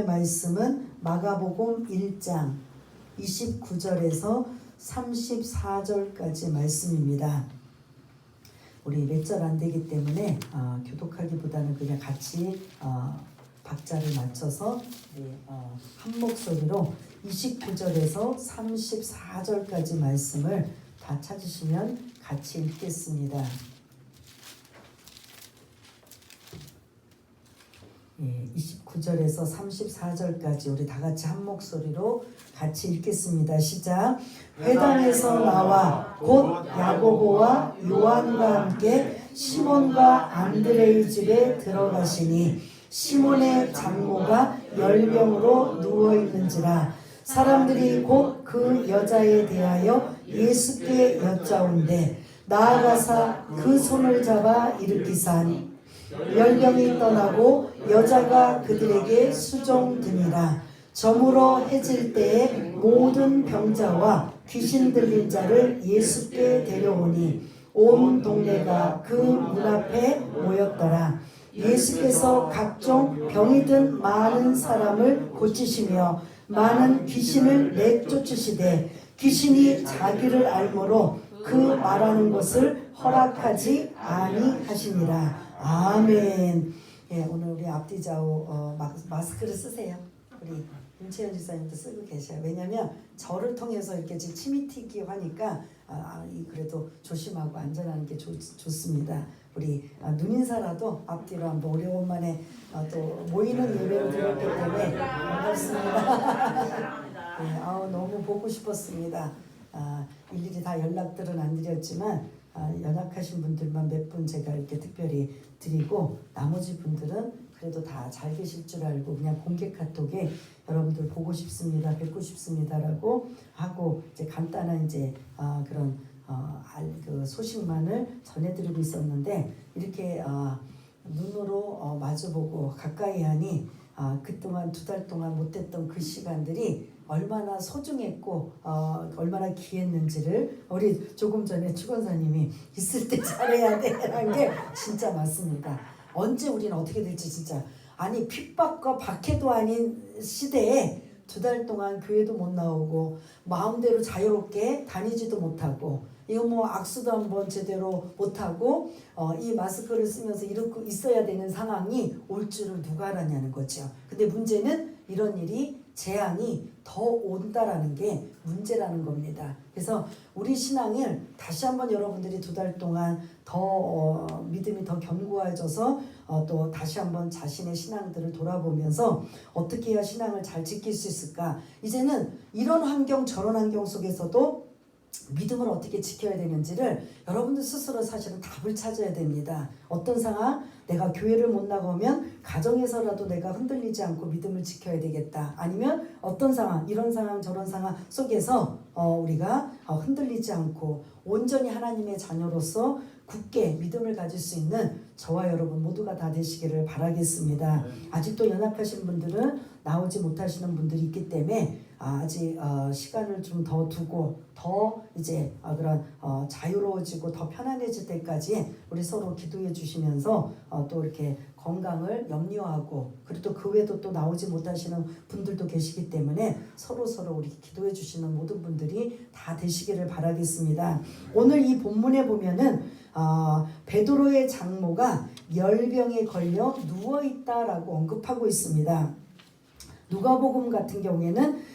말씀은 마가복음 1장 29절에서 34절까지 말씀입니다. 우리 몇 절 안 되기 때문에 교독하기보다는 그냥 같이 박자를 맞춰서 한 목소리로 29절에서 34절까지 말씀을 다 찾으시면 같이 읽겠습니다. 29절에서 34절까지 우리 다 같이 한 목소리로 같이 읽겠습니다. 시작. 회당에서 나와 곧 야고보와 요한과 함께 시몬과 안드레의 집에 들어가시니 시몬의 장모가 열병으로 누워있는지라 사람들이 곧 그 여자에 대하여 예수께 여짜온대 나아가사 그 손을 잡아 일으키사니 열병이 떠나고 여자가 그들에게 수종드니라. 저물어 해질 때에 모든 병자와 귀신 들린 자를 예수께 데려오니 온 동네가 그 문 앞에 모였더라. 예수께서 각종 병이 든 많은 사람을 고치시며 많은 귀신을 내쫓으시되 귀신이 자기를 알므로 그 말하는 것을 허락하지 아니하시니라. 아멘. 오늘 우리 앞뒤 좌우 마스크를 쓰세요. 우리 윤채연 지사님도 쓰고 계셔요. 왜냐하면 저를 통해서 이렇게 지금 침이 튀기고 하니까 그래도 조심하고 안전하는 게 좋습니다. 우리 눈인사라도 앞뒤로 한번 오래간만에 또 모이는 예배를 드렸기 때문에 반갑습니다. 너무 보고 싶었습니다. 일일이 다 연락들은 안 드렸지만 연약하신 분들만 몇 분 제가 이렇게 특별히 드리고 나머지 분들은 그래도 다 잘 계실 줄 알고 그냥 공개 카톡에 여러분들 보고 싶습니다, 뵙고 싶습니다라고 하고 이제 간단한 그런 그 소식만을 전해드리고 있었는데 이렇게 눈으로 마주보고 가까이 하니 그동안 2달 동안 못했던 그 시간들이 얼마나 소중했고 얼마나 귀했는지를 우리 조금 전에 추건사님이 있을 때 잘해야 돼라는 게 진짜 맞습니다. 언제 우리는 어떻게 될지 진짜 핍박과 박해도 아닌 시대에 2달 동안 교회도 못 나오고 마음대로 자유롭게 다니지도 못하고 이거 악수도 한번 제대로 못하고 이 마스크를 쓰면서 이러고 있어야 되는 상황이 올 줄을 누가 알았냐는 거죠. 근데 문제는 이런 일이 재앙이 더 온다라는 게 문제라는 겁니다. 그래서 우리 신앙을 다시 한번 여러분들이 2달 동안 더 믿음이 더 견고해져서 또 다시 한번 자신의 신앙들을 돌아보면서 어떻게 해야 신앙을 잘 지킬 수 있을까? 이제는 이런 환경 저런 환경 속에서도 믿음을 어떻게 지켜야 되는지를 여러분들 스스로 사실은 답을 찾아야 됩니다. 어떤 상황? 내가 교회를 못 나가면 가정에서라도 내가 흔들리지 않고 믿음을 지켜야 되겠다. 아니면 어떤 상황, 이런 상황 저런 상황 속에서 우리가 흔들리지 않고 온전히 하나님의 자녀로서 굳게 믿음을 가질 수 있는 저와 여러분 모두가 다 되시기를 바라겠습니다. 아직도 연약하신 분들은 나오지 못하시는 분들이 있기 때문에 아직 시간을 좀 더 두고 더 이제 그런 자유로워지고 더 편안해질 때까지 우리 서로 기도해 주시면서 또 이렇게 건강을 염려하고 그리고 또 그 외에도 또 나오지 못하시는 분들도 계시기 때문에 서로 우리 기도해 주시는 모든 분들이 다 되시기를 바라겠습니다. 오늘 이 본문에 보면은 베드로의 장모가 열병에 걸려 누워있다라고 언급하고 있습니다. 누가복음 같은 경우에는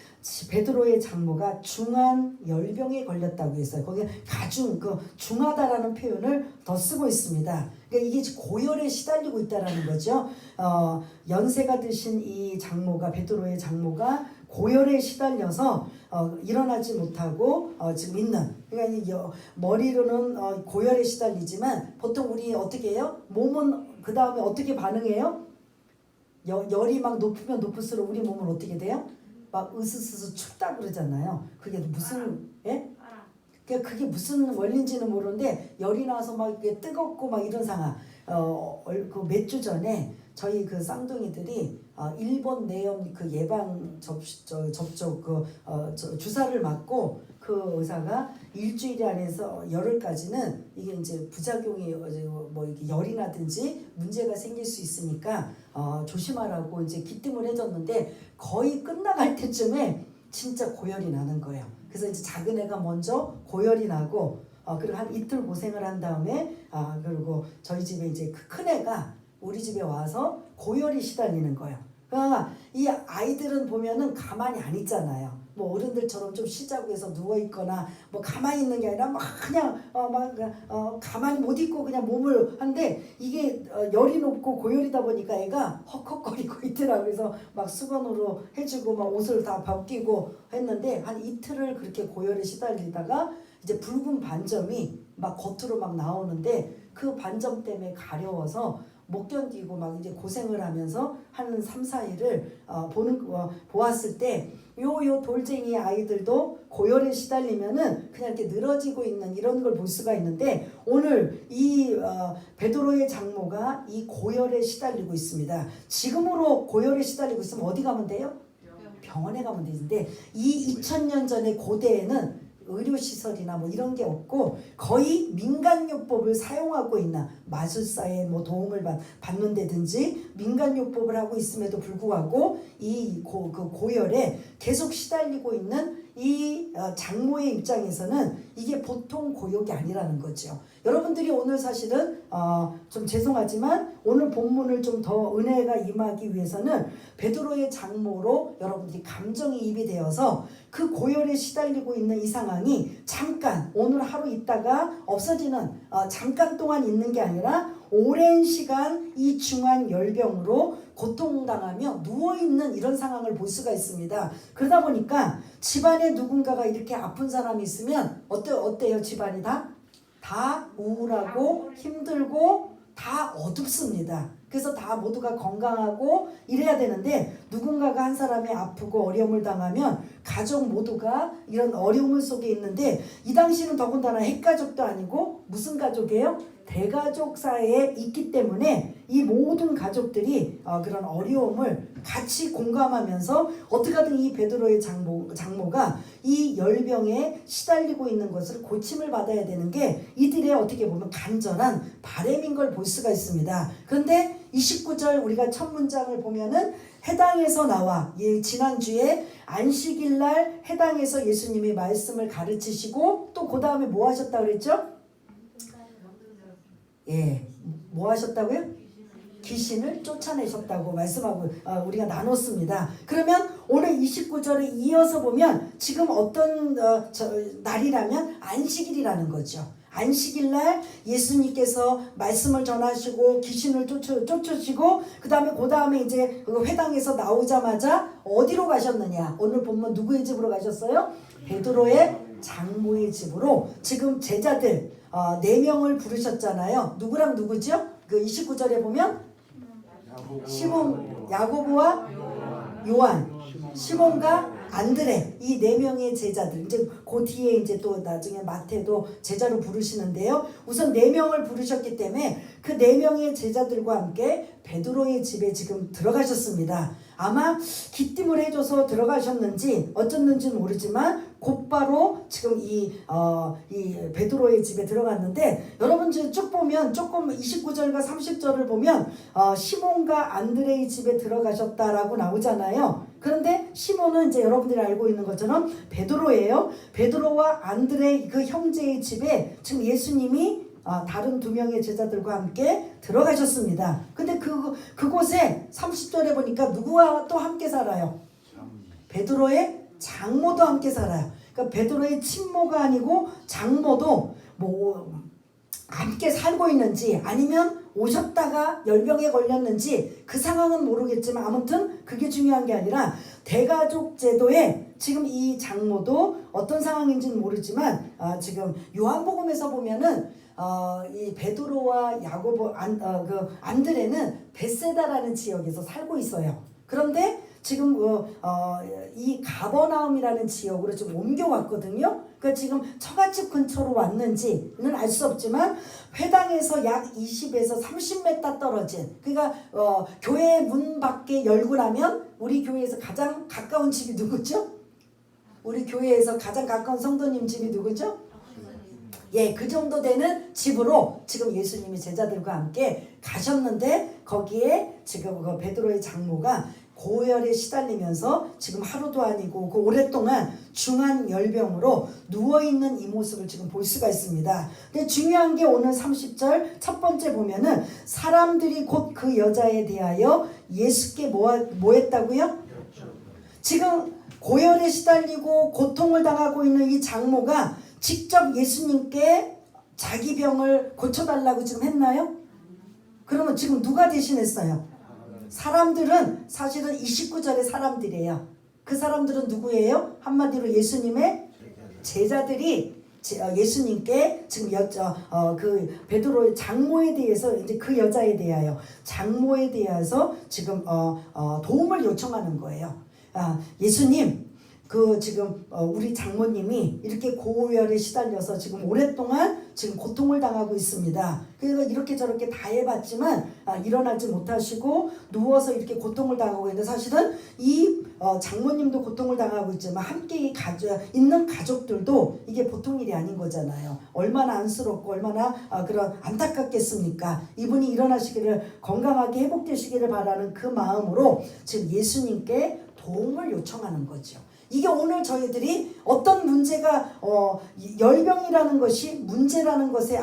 베드로의 장모가 중한 열병에 걸렸다고 했어요. 거기에 가중, 중하다라는 표현을 더 쓰고 있습니다. 그러니까 이게 고열에 시달리고 있다라는 거죠. 연세가 드신 이 장모가, 베드로의 장모가 고열에 시달려서 일어나지 못하고 지금 있는. 그러니까 머리로는 고열에 시달리지만 보통 우리 어떻게 해요? 몸은 그 다음에 어떻게 반응해요? 열이 막 높으면 높을수록 우리 몸은 어떻게 돼요? 막 으스스스 춥다 그러잖아요. 그게 무슨 그게 무슨 원리인지는 모르는데 열이 나서 막 이게 뜨겁고 막 이런 상황. 그 몇 주 전에 저희 그 쌍둥이들이 일본 내염 그 예방 접촉 주사를 맞고 그 의사가 일주일 안에서 열흘까지는 이게 이제 부작용이 뭐 이게 열이 나든지 문제가 생길 수 있으니까 조심하라고 이제 기뜸을 해줬는데 거의 끝나갈 때쯤에 진짜 고열이 나는 거예요. 그래서 이제 작은 애가 먼저 고열이 나고 그리고 한 이틀 고생을 한 다음에 그리고 저희 집에 이제 그 큰 애가 우리 집에 와서 고열이 시달리는 거예요. 그러니까 이 아이들은 보면은 가만히 안 있잖아요. 뭐 어른들처럼 좀 쉬자고 해서 누워 있거나 뭐 가만히 있는 게 아니라 막 그냥 가만히 못 있고 그냥 몸을 하는데 이게 열이 높고 고열이다 보니까 애가 헉헉거리고 있더라고요. 그래서 막 수건으로 해주고 막 옷을 다 벗기고 했는데 한 이틀을 그렇게 고열에 시달리다가 이제 붉은 반점이 막 겉으로 막 나오는데 그 반점 때문에 가려워서 못 견디고 막 이제 고생을 하면서 한 3, 4일을 보았을 때 요 돌쟁이 아이들도 고열에 시달리면은 그냥 이렇게 늘어지고 있는 이런 걸 볼 수가 있는데 오늘 이 베드로의 장모가 이 고열에 시달리고 있습니다. 지금으로 고열에 시달리고 있으면 어디 가면 돼요? 병원에 가면 되는데 이 2000년 전에 고대에는 의료시설이나 뭐 이런 게 없고 거의 민간요법을 사용하고 있나 마술사의 뭐 도움을 받는다든지 민간요법을 하고 있음에도 불구하고 이 고열에 계속 시달리고 있는 이 장모의 입장에서는 이게 보통 고역이 아니라는 거죠. 여러분들이 오늘 사실은 좀 죄송하지만 오늘 본문을 좀 더 은혜가 임하기 위해서는 베드로의 장모로 여러분들이 감정이입이 되어서 그 고열에 시달리고 있는 이 상황이 잠깐 오늘 하루 있다가 없어지는 잠깐 동안 있는 게 아니라 오랜 시간 이 중한 열병으로 고통당하며 누워있는 이런 상황을 볼 수가 있습니다. 그러다 보니까 집안에 누군가가 이렇게 아픈 사람이 있으면 어때요? 집안이 다 우울하고 힘들고 다 어둡습니다. 그래서 다 모두가 건강하고 이래야 되는데 누군가가 한 사람이 아프고 어려움을 당하면 가족 모두가 이런 어려움 속에 있는데 이 당시는 더군다나 핵가족도 아니고 무슨 가족이에요? 대가족 사회에 있기 때문에 이 모든 가족들이 그런 어려움을 같이 공감하면서 어떻게든 이 베드로의 장모가 이 열병에 시달리고 있는 것을 고침을 받아야 되는 게 이들의 어떻게 보면 간절한 바람인 걸 볼 수가 있습니다. 그런데 29절 우리가 첫 문장을 보면은 해당에서 나와 지난주에 안식일날 해당에서 예수님이 말씀을 가르치시고 또 그 다음에 뭐 하셨다고 그랬죠? 예, 뭐 하셨다고요? 귀신을 쫓아내셨다고 말씀하고 우리가 나눴습니다. 그러면 오늘 29절에 이어서 보면 지금 어떤 날이라면 안식일이라는 거죠. 안식일날 예수님께서 말씀을 전하시고 귀신을 쫓으시고 그 다음에 이제 그 회당에서 나오자마자 어디로 가셨느냐? 오늘 본문 누구의 집으로 가셨어요? 베드로의 장모의 집으로 지금 제자들 4명을 부르셨잖아요. 누구랑 누구죠? 그 29절에 보면 시몬, 야고보와 요한, 시몬과 안드레 이 4명의 제자들 이제 그 뒤에 이제 또 나중에 마태도 제자로 부르시는데요. 우선 4명을 부르셨기 때문에 그 4명의 제자들과 함께 베드로의 집에 지금 들어가셨습니다. 아마 기뜸을 해줘서 들어가셨는지 어쩌는지는 모르지만 곧바로 지금 이 베드로의 집에 들어갔는데 여러분 쭉 보면 조금 29절과 30절을 보면 시몬과 안드레의 집에 들어가셨다라고 나오잖아요. 그런데 시몬은 이제 여러분들이 알고 있는 것처럼 베드로예요. 베드로와 안드레 그 형제의 집에 지금 예수님이 다른 2명의 제자들과 함께 들어가셨습니다. 근데 그곳에 30절에 보니까 누구와 또 함께 살아요? 베드로의 장모도 함께 살아요. 그러니까 베드로의 친모가 아니고 장모도 뭐 함께 살고 있는지 아니면 오셨다가 열병에 걸렸는지 그 상황은 모르겠지만 아무튼 그게 중요한 게 아니라 대가족 제도에 지금 이 장모도 어떤 상황인지는 모르지만 지금 요한복음에서 보면은 이 베드로와 야고보 안드레는 베세다라는 지역에서 살고 있어요. 그런데 지금 이 가버나움이라는 지역으로 좀 옮겨왔거든요. 그러니까 지금 처갓집 근처로 왔는지는 알 수 없지만 회당에서 약 20에서 30m 떨어진 그러니까 교회 문 밖에 열고 나면 우리 교회에서 가장 가까운 집이 누구죠? 우리 교회에서 가장 가까운 성도님 집이 누구죠? 예, 그 정도 되는 집으로 지금 예수님이 제자들과 함께 가셨는데 거기에 지금 그 베드로의 장모가 고열에 시달리면서 지금 하루도 아니고 그 오랫동안 중한 열병으로 누워있는 이 모습을 지금 볼 수가 있습니다. 근데 중요한 게 오늘 30절 첫 번째 보면은 사람들이 곧 그 여자에 대하여 예수께 뭐 했다고요? 지금 고열에 시달리고 고통을 당하고 있는 이 장모가 직접 예수님께 자기 병을 고쳐달라고 지금 했나요? 그러면 지금 누가 대신했어요? 사람들은 사실은 29절의 사람들이에요. 그 사람들은 누구예요? 한마디로 예수님의 제자들이 예수님께 지금 그 베드로의 장모에 대해서 이제 그 여자에 대하여 장모에 대해서 지금 도움을 요청하는 거예요. 예수님, 그 지금 우리 장모님이 이렇게 고열에 시달려서 지금 오랫동안 지금 고통을 당하고 있습니다. 그래서 이렇게 저렇게 다 해봤지만 일어나지 못하시고 누워서 이렇게 고통을 당하고 있는데 사실은 이 장모님도 고통을 당하고 있지만 함께 있는 가족들도 이게 보통 일이 아닌 거잖아요. 얼마나 안쓰럽고 얼마나 그런 안타깝겠습니까? 이분이 일어나시기를 건강하게 회복되시기를 바라는 그 마음으로 지금 예수님께 도움을 요청하는 거죠. 이게 오늘 저희들이 어떤 문제가 열병이라는 것이 문제라는 것에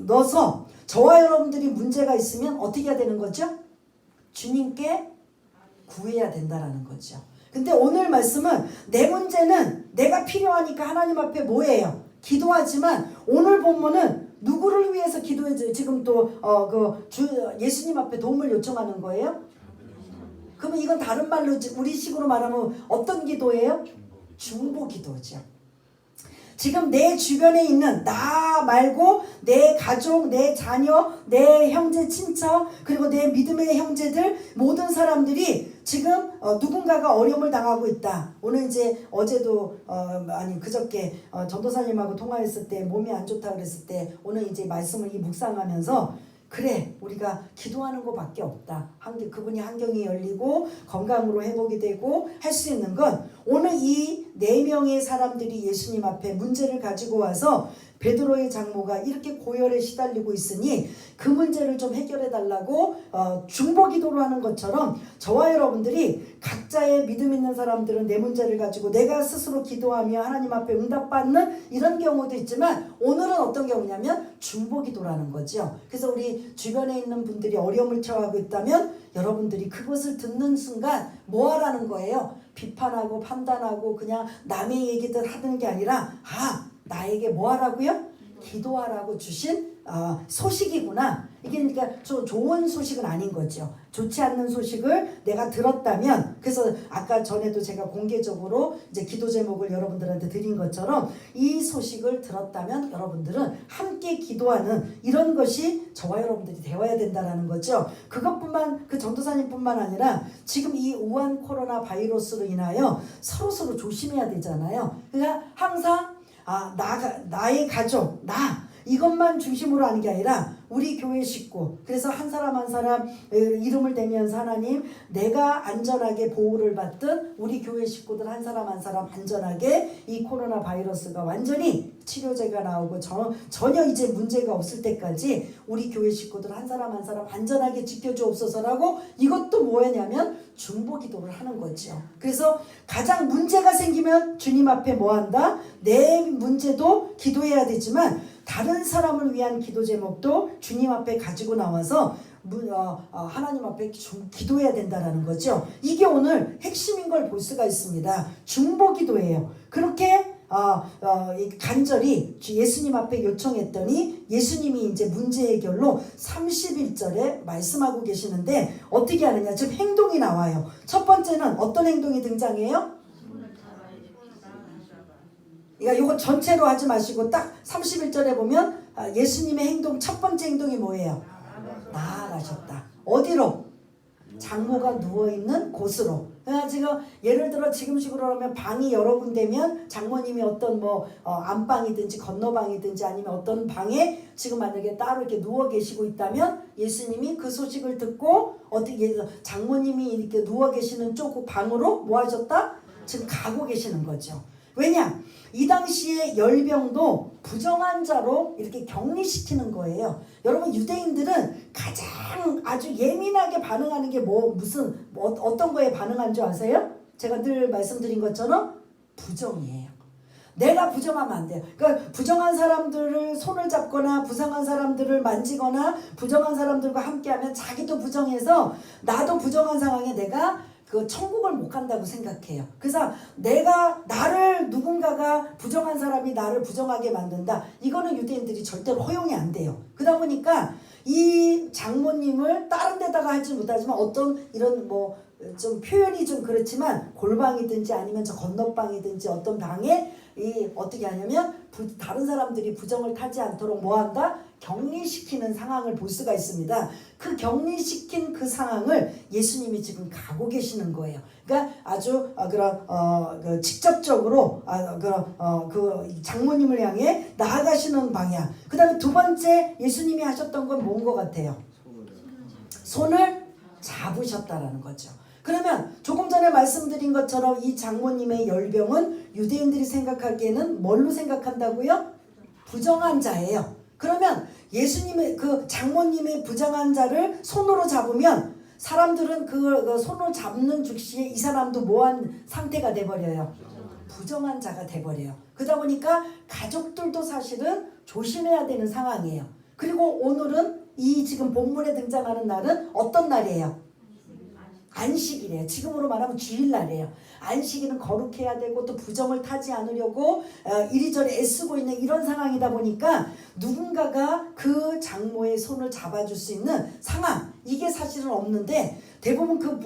넣어서 저와 여러분들이 문제가 있으면 어떻게 해야 되는 거죠? 주님께 구해야 된다라는 거죠. 근데 오늘 말씀은 내 문제는 내가 필요하니까 하나님 앞에 뭐예요? 기도하지만 오늘 본문은 누구를 위해서 기도해줘요? 지금 또 예수님 앞에 도움을 요청하는 거예요? 그러면 이건 다른 말로 우리식으로 말하면 어떤 기도예요? 중보 기도죠. 지금 내 주변에 있는 나 말고 내 가족, 내 자녀, 내 형제, 친척 그리고 내 믿음의 형제들 모든 사람들이 지금 누군가가 어려움을 당하고 있다. 오늘 이제 어제도 그저께 전도사님하고 통화했을 때 몸이 안 좋다 그랬을 때 오늘 이제 말씀을 묵상하면서 그래 우리가 기도하는 것밖에 없다. 그분이 환경이 열리고 건강으로 회복이 되고 할 수 있는 건 오늘 이 4명의 사람들이 예수님 앞에 문제를 가지고 와서 베드로의 장모가 이렇게 고열에 시달리고 있으니 그 문제를 좀 해결해 달라고 중보 기도를 하는 것처럼 저와 여러분들이 각자의 믿음 있는 사람들은 내 문제를 가지고 내가 스스로 기도하며 하나님 앞에 응답받는 이런 경우도 있지만 오늘은 어떤 경우냐면 중보 기도라는 거죠. 그래서 우리 주변에 있는 분들이 어려움을 처하고 있다면 여러분들이 그것을 듣는 순간 뭐 하라는 거예요? 비판하고 판단하고 그냥 남의 얘기들 하는 게 아니라 나에게 뭐 하라고요? 기도하라고 주신 소식이구나. 이게 그러니까 좋은 소식은 아닌 거죠. 좋지 않는 소식을 내가 들었다면 그래서 아까 전에도 제가 공개적으로 이제 기도 제목을 여러분들한테 드린 것처럼 이 소식을 들었다면 여러분들은 함께 기도하는 이런 것이 저와 여러분들이 되어야 된다는 거죠. 그것뿐만 그 전도사님뿐만 아니라 지금 이 우한 코로나 바이러스로 인하여 서로 조심해야 되잖아요. 그러니까 항상 나의 가족, 이것만 중심으로 하는 게 아니라 우리 교회 식구 그래서 한 사람 한 사람 이름을 대면서 하나님 내가 안전하게 보호를 받든 우리 교회 식구들 한 사람 한 사람 안전하게 이 코로나 바이러스가 완전히 치료제가 나오고 전혀 이제 문제가 없을 때까지 우리 교회 식구들 한 사람 한 사람 안전하게 지켜주옵소서라고 이것도 뭐냐면 중보 기도를 하는 거죠. 그래서 가장 문제가 생기면 주님 앞에 뭐 한다? 내 문제도 기도해야 되지만 다른 사람을 위한 기도 제목도 주님 앞에 가지고 나와서 하나님 앞에 기도해야 된다라는 거죠. 이게 오늘 핵심인 걸 볼 수가 있습니다. 중보 기도예요. 그렇게 간절히 예수님 앞에 요청했더니 예수님이 이제 문제 해결로 31절에 말씀하고 계시는데 어떻게 하느냐? 지금 행동이 나와요. 첫 번째는 어떤 행동이 등장해요? 그러니까 이거 전체로 하지 마시고 딱 31절에 보면 예수님의 행동 첫 번째 행동이 뭐예요? 나아가셨다. 어디로? 장모가 누워있는 곳으로. 그러니까 지금 예를 들어 지금식으로 하면 방이 여러 군데면 장모님이 어떤 안방이든지 건너방이든지 아니면 어떤 방에 지금 만약에 따로 이렇게 누워 계시고 있다면 예수님이 그 소식을 듣고 어떻게 장모님이 이렇게 누워 계시는 쪽 방으로 뭐 하셨다? 지금 가고 계시는 거죠. 왜냐? 이 당시에 열병도 부정한 자로 이렇게 격리시키는 거예요. 여러분 유대인들은 가장 아주 예민하게 반응하는 게 어떤 거에 반응한 줄 아세요? 제가 늘 말씀드린 것처럼 부정이에요. 내가 부정하면 안 돼요. 그러니까 부정한 사람들을 손을 잡거나 부정한 사람들을 만지거나 부정한 사람들과 함께하면 자기도 부정해서 나도 부정한 상황에 내가 그 천국을 못 간다고 생각해요. 그래서 나를 누군가가 부정한 사람이 나를 부정하게 만든다. 이거는 유대인들이 절대로 허용이 안 돼요. 그러다 보니까 이 장모님을 다른 데다가 하지 못하지만 어떤 이런 좀 표현이 좀 그렇지만 골방이든지 아니면 저 건너방이든지 어떤 방에 어떻게 하냐면 다른 사람들이 부정을 타지 않도록 뭐한다? 격리시키는 상황을 볼 수가 있습니다. 그 격리시킨 그 상황을 예수님이 지금 가고 계시는 거예요. 그러니까 아주 그 직접적으로 그 장모님을 향해 나아가시는 방향. 그 다음에 두 번째 예수님이 하셨던 건 뭔 것 같아요? 손을 잡으셨다라는 거죠. 그러면 조금 전에 말씀드린 것처럼 이 장모님의 열병은 유대인들이 생각하기에는 뭘로 생각한다고요? 부정한 자예요. 그러면 예수님의 그 장모님의 부정한 자를 손으로 잡으면 사람들은 그 손을 잡는 즉시에 이 사람도 뭐한 상태가 돼버려요? 부정한 자가 돼버려요. 그러다 보니까 가족들도 사실은 조심해야 되는 상황이에요. 그리고 오늘은 이 지금 본문에 등장하는 날은 어떤 날이에요? 안식이래요. 지금으로 말하면 주일날이에요. 안식일은 거룩해야 되고 또 부정을 타지 않으려고 이리저리 애쓰고 있는 이런 상황이다 보니까 누군가가 그 장모의 손을 잡아줄 수 있는 상황, 이게 사실은 없는데 대부분 그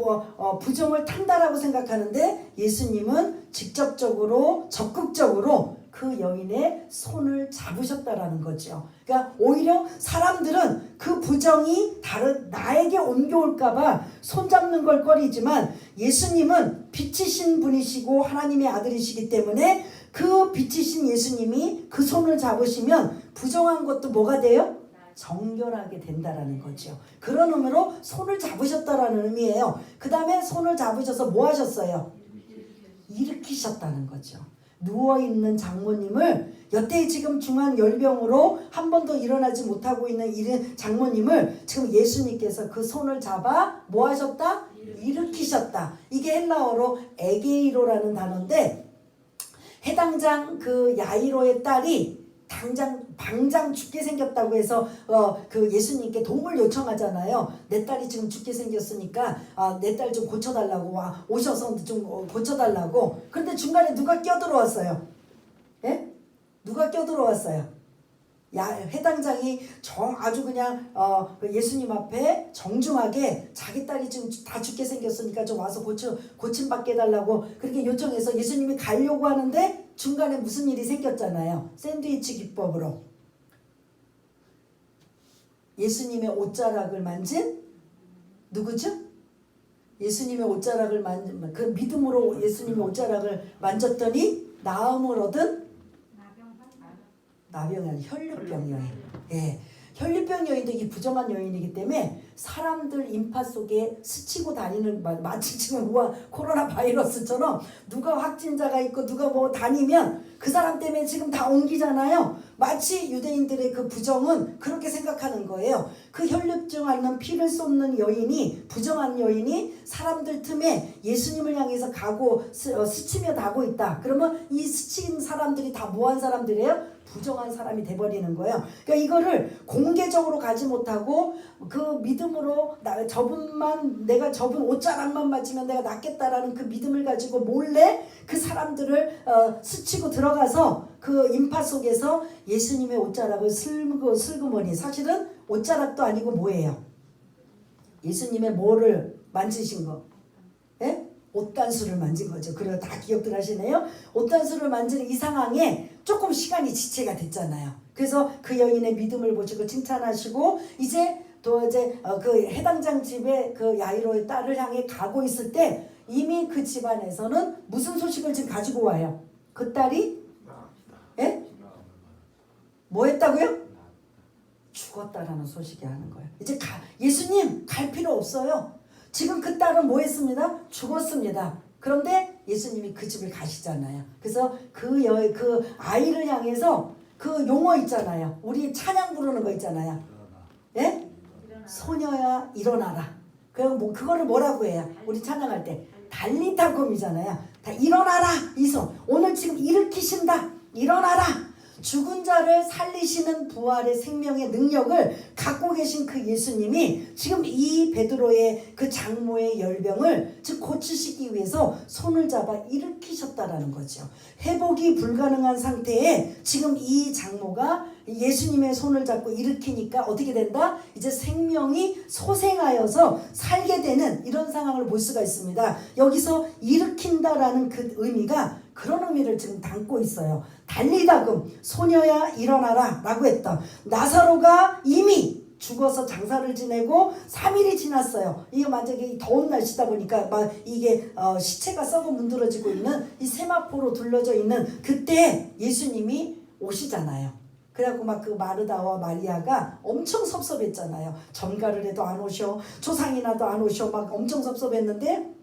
부정을 탄다라고 생각하는데 예수님은 직접적으로 적극적으로 그 여인의 손을 잡으셨다라는 거죠. 그러니까 오히려 사람들은 그 부정이 나에게 옮겨올까봐 손잡는 걸 꺼리지만 예수님은 빛이신 분이시고 하나님의 아들이시기 때문에 그 빛이신 예수님이 그 손을 잡으시면 부정한 것도 뭐가 돼요? 정결하게 된다라는 거죠. 그런 의미로 손을 잡으셨다라는 의미예요. 그 다음에 손을 잡으셔서 뭐 하셨어요? 일으키셨다는 거죠. 누워있는 장모님을 여태 지금 중한 열병으로 한 번도 일어나지 못하고 있는 이런 장모님을 지금 예수님께서 그 손을 잡아 뭐 하셨다? 일으키셨다. 이게 헬라어로 에게이로라는 단어인데 해당장 그 야이로의 딸이 방장 죽게 생겼다고 해서 그 예수님께 도움을 요청하잖아요. 내 딸이 지금 죽게 생겼으니까 내 딸 좀 고쳐달라고 오셔서 좀 고쳐달라고. 그런데 중간에 누가 껴들어왔어요? 예? 누가 껴들어왔어요? 해당장이 아주 그냥 예수님 앞에 정중하게 자기 딸이 지금 다 죽게 생겼으니까 좀 와서 고침받게 해달라고 그렇게 요청해서 예수님이 가려고 하는데 중간에 무슨 일이 생겼잖아요. 샌드위치 기법으로 예수님의 옷자락을 만진 누구죠? 예수님의 옷자락을 만진 그 믿음으로 예수님의 옷자락을 만졌더니 나음을 얻은 나병이 아니라 혈류병 여인. 예. 혈류병 여인도 이 부정한 여인이기 때문에 사람들 인파 속에 스치고 다니는 마치 지금 코로나 바이러스처럼 누가 확진자가 있고 누가 뭐 다니면 그 사람 때문에 지금 다 옮기잖아요. 마치 유대인들의 그 부정은 그렇게 생각하는 거예요. 그 혈류증 앓는 피를 쏟는 여인이 부정한 여인이 사람들 틈에 예수님을 향해서 가고 스치며 가고 있다. 그러면 이 스친 사람들이 다 뭐한 사람들이에요? 부정한 사람이 돼버리는 거예요. 그러니까 이거를 공개적으로 가지 못하고 그 믿음으로 내가 저분 옷자락만 맞으면 내가 낫겠다라는 그 믿음을 가지고 몰래 그 사람들을 스치고 들어가서 그 인파 속에서 예수님의 옷자락을 슬그머니 사실은 옷자락도 아니고 뭐예요? 예수님의 뭐를 만지신 거? 예? 옷단수를 만진 거죠. 그래요. 다 기억들 하시네요. 옷단수를 만지는 이 상황에 조금 시간이 지체가 됐잖아요. 그래서 그 여인의 믿음을 보시고 칭찬하시고 이제 그 해당장 집에 그 야이로의 딸을 향해 가고 있을 때 이미 그 집안에서는 무슨 소식을 지금 가지고 와요? 그 딸이 예? 뭐 했다고요? 죽었다라는 소식이 하는 거예요. 이제 예수님 갈 필요 없어요. 지금 그 딸은 뭐 했습니다? 죽었습니다. 그런데 예수님이 그 집을 가시잖아요. 그래서 그 아이를 향해서 그 용어 있잖아요. 우리 찬양 부르는 거 있잖아요. 예? 소녀야 일어나라. 그럼 뭐 그거를 뭐라고 해요? 우리 찬양할 때 달리타금이잖아요. 다 일어나라 이손. 오늘 지금 일으키신다. 일어나라. 죽은 자를 살리시는 부활의 생명의 능력을 갖고 계신 그 예수님이 지금 이 베드로의 그 장모의 열병을 즉 고치시기 위해서 손을 잡아 일으키셨다라는 거죠. 회복이 불가능한 상태에 지금 이 장모가 예수님의 손을 잡고 일으키니까 어떻게 된다? 이제 생명이 소생하여서 살게 되는 이런 상황을 볼 수가 있습니다. 여기서 일으킨다라는 그 의미가 그런 의미를 지금 담고 있어요. 달리다금 소녀야 일어나라 라고 했던 나사로가 이미 죽어서 장사를 지내고 3일이 지났어요. 이게 만약에 더운 날씨다 보니까 막 이게 시체가 썩어 문드러지고 있는 이 세마포로 둘러져 있는 그때 예수님이 오시잖아요. 그래갖고 막 그 마르다와 마리아가 엄청 섭섭했잖아요. 전가를 해도 안 오셔, 조상이나도 안 오셔, 막 엄청 섭섭했는데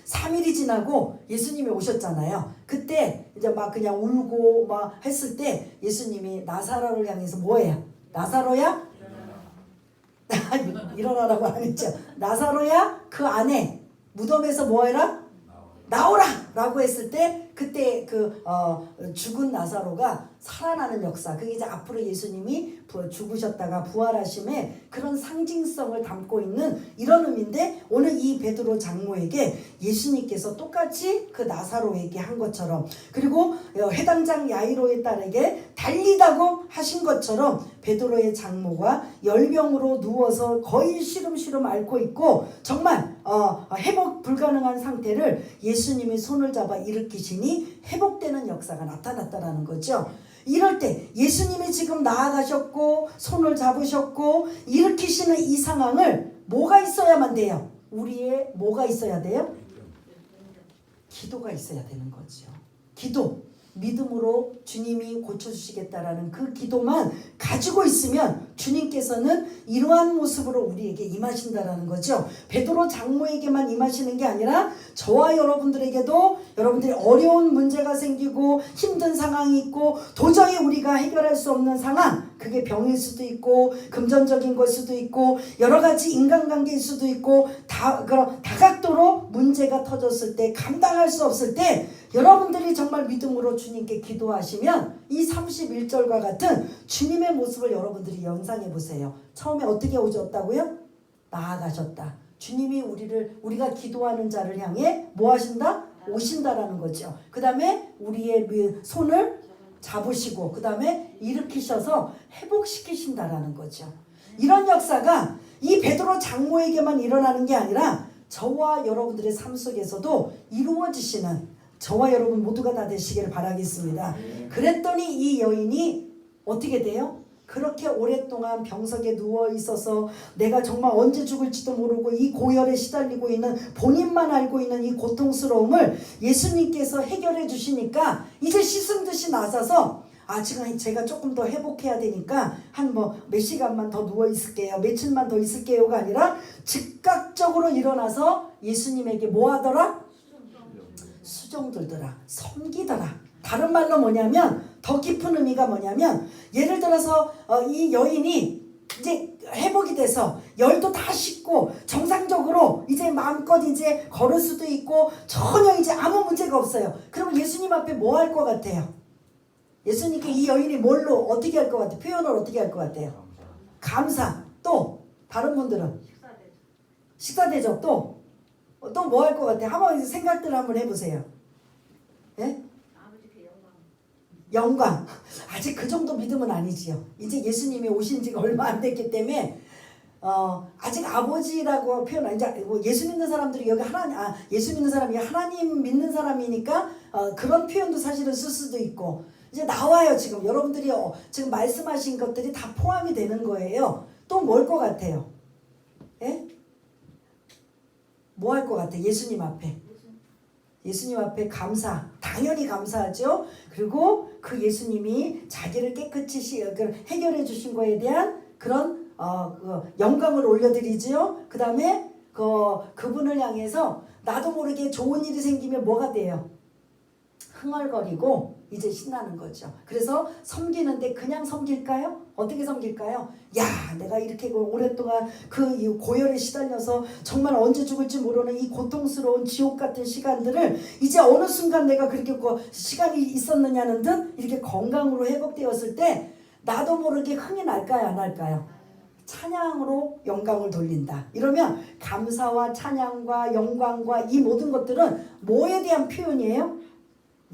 3일이 지나고 예수님이 오셨잖아요. 그때 이제 막 그냥 울고 막 했을 때 예수님이 나사로를 향해서 뭐예요? 나사로야? 일어나라고 안 했죠. 나사로야 그 안에 무덤에서 뭐해라? 나오라! 라고 했을 때 그때 죽은 나사로가 살아나는 역사, 그게 이제 앞으로 예수님이 죽으셨다가 부활하심에 그런 상징성을 담고 있는 이런 의미인데, 오늘 이 베드로 장모에게 예수님께서 똑같이 그 나사로에게 한 것처럼, 그리고 회당장 야이로의 딸에게 달리다고 하신 것처럼 베드로의 장모가 열병으로 누워서 거의 시름시름 앓고 있고 정말 회복 불가능한 상태를 예수님이 손을 잡아 일으키시니 회복되는 역사가 나타났다라는 거죠. 이럴 때 예수님이 지금 나아가셨고 손을 잡으셨고 일으키시는 이 상황을 뭐가 있어야만 돼요? 우리의 뭐가 있어야 돼요? 기도가 있어야 되는 거죠. 기도. 믿음으로 주님이 고쳐주시겠다라는 그 기도만 가지고 있으면 주님께서는 이러한 모습으로 우리에게 임하신다라는 거죠. 베드로 장모에게만 임하시는 게 아니라 저와 여러분들에게도, 여러분들이 어려운 문제가 생기고 힘든 상황이 있고 도저히 우리가 해결할 수 없는 상황, 그게 병일 수도 있고 금전적인 걸 수도 있고 여러 가지 인간관계일 수도 있고 다각도로 문제가 터졌을 때, 감당할 수 없을 때 여러분들이 정말 믿음으로 주님께 기도하시면 이 31절과 같은 주님의 모습을 여러분들이 연상해 보세요. 처음에 어떻게 오셨다고요? 나아가셨다. 주님이 우리가 기도하는 자를 향해 뭐 하신다? 오신다라는 거죠. 그 다음에 우리의 손을 잡으시고 그 다음에 일으키셔서 회복시키신다라는 거죠. 이런 역사가 이 베드로 장모에게만 일어나는 게 아니라 저와 여러분들의 삶 속에서도 이루어지시는, 저와 여러분 모두가 다 되시기를 바라겠습니다. 그랬더니 이 여인이 어떻게 돼요? 그렇게 오랫동안 병석에 누워 있어서 내가 정말 언제 죽을지도 모르고 이 고열에 시달리고 있는, 본인만 알고 있는 이 고통스러움을 예수님께서 해결해 주시니까 이제 씻은 듯이 나서서 지금 제가 조금 더 회복해야 되니까 한 몇 시간만 더 누워 있을게요, 며칠만 더 있을게요가 아니라 즉각적으로 일어나서 예수님에게 뭐 하더라? 수종들더라, 섬기더라. 다른 말로 뭐냐면, 더 깊은 의미가 뭐냐면, 예를 들어서 이 여인이 이제 회복이 돼서 열도 다 식고 정상적으로 이제 마음껏 이제 걸을 수도 있고 전혀 이제 아무 문제가 없어요. 그러면 예수님 앞에 뭐 할 것 같아요? 예수님께 이 여인이 뭘로 어떻게 할 것 같아요? 표현을 어떻게 할 것 같아요? 감사. 또 다른 분들은 식사대접. 또 뭐 할 것 같아요? 한번 생각들 한번 해보세요. 예? 영광. 아직 그 정도 믿음은 아니지요. 이제 예수님이 오신 지가 얼마 안 됐기 때문에 아직 아버지라고 표현, 이제 예수 믿는 사람들이 여기 예수 믿는 사람이 하나님 믿는 사람이니까 그런 표현도 사실은 쓸 수도 있고, 이제 나와요. 지금 여러분들이 지금 말씀하신 것들이 다 포함이 되는 거예요. 또 뭘 것 같아요? 예? 뭐 할 것 같아요? 예수님 앞에 감사, 당연히 감사하죠. 그리고 그 예수님이 자기를 깨끗이 해결해 주신 거에 대한 그런 영광을 올려드리지요. 그 다음에 그분을 향해서 나도 모르게 좋은 일이 생기면 뭐가 돼요? 흥얼거리고 이제 신나는 거죠. 그래서 섬기는데 그냥 섬길까요? 어떻게 섬길까요? 야, 내가 이렇게 오랫동안 그 고열에 시달려서 정말 언제 죽을지 모르는 이 고통스러운 지옥 같은 시간들을 이제 어느 순간 내가 그렇게 시간이 있었느냐는 듯 이렇게 건강으로 회복되었을 때 나도 모르게 흥이 날까요? 안 날까요? 찬양으로 영광을 돌린다. 이러면 감사와 찬양과 영광과 이 모든 것들은 뭐에 대한 표현이에요?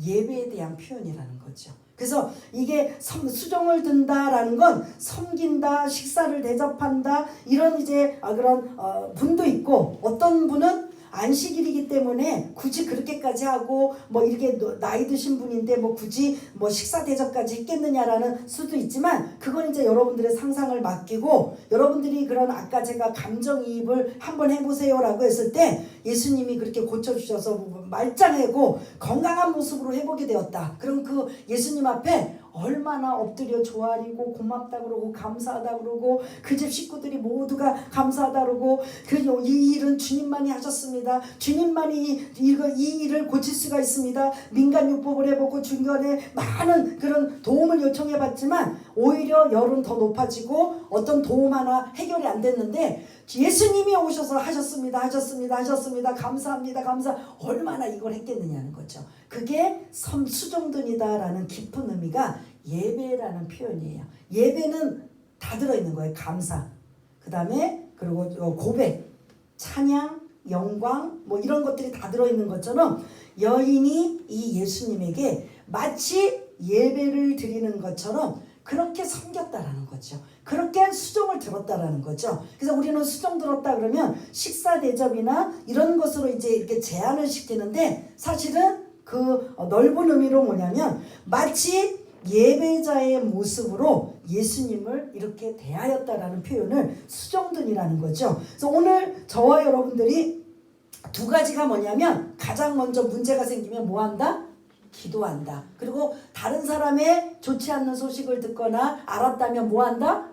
예배에 대한 표현이라는 거죠. 그래서 이게 수종을 든다라는 건 섬긴다, 식사를 대접한다 이런 이제 그런 분도 있고, 어떤 분은 안식일이기 때문에 굳이 그렇게까지 하고 뭐 이렇게 나이 드신 분인데 뭐 굳이 뭐 식사 대접까지 했겠느냐라는 수도 있지만, 그건 이제 여러분들의 상상을 맡기고, 여러분들이 그런 아까 제가 감정이입을 한번 해보세요라고 했을 때 예수님이 그렇게 고쳐주셔서 말짱하고 건강한 모습으로 회복이 되었다. 그럼 그 예수님 앞에 얼마나 엎드려 조아리고 고맙다 그러고 감사하다 그러고 그 집 식구들이 모두가 감사하다 그러고 이 일은 주님만이 하셨습니다. 주님만이 이 일을 고칠 수가 있습니다. 민간요법을 해보고 중간에 많은 그런 도움을 요청해 봤지만 오히려 열은 더 높아지고 어떤 도움 하나 해결이 안 됐는데 예수님이 오셔서 하셨습니다. 감사합니다. 얼마나 이걸 했겠느냐는 거죠. 그게 수종든이다라는 깊은 의미가 예배라는 표현이에요. 예배는 다 들어있는 거예요. 감사, 그 다음에 그리고 고백, 찬양, 영광 뭐 이런 것들이 다 들어있는 것처럼 여인이 이 예수님에게 마치 예배를 드리는 것처럼 그렇게 섬겼다라는 거죠. 그렇게 수종을 들었다라는 거죠. 그래서 우리는 수종 들었다 그러면 식사 대접이나 이런 것으로 이제 이렇게 제한을 시키는데, 사실은 그 넓은 의미로 뭐냐면 마치 예배자의 모습으로 예수님을 이렇게 대하였다라는 표현을 수종든이라는 거죠. 그래서 오늘 저와 여러분들이 두 가지가 뭐냐면, 가장 먼저 문제가 생기면 뭐 한다? 기도한다. 그리고 다른 사람의 좋지 않는 소식을 듣거나 알았다면 뭐 한다?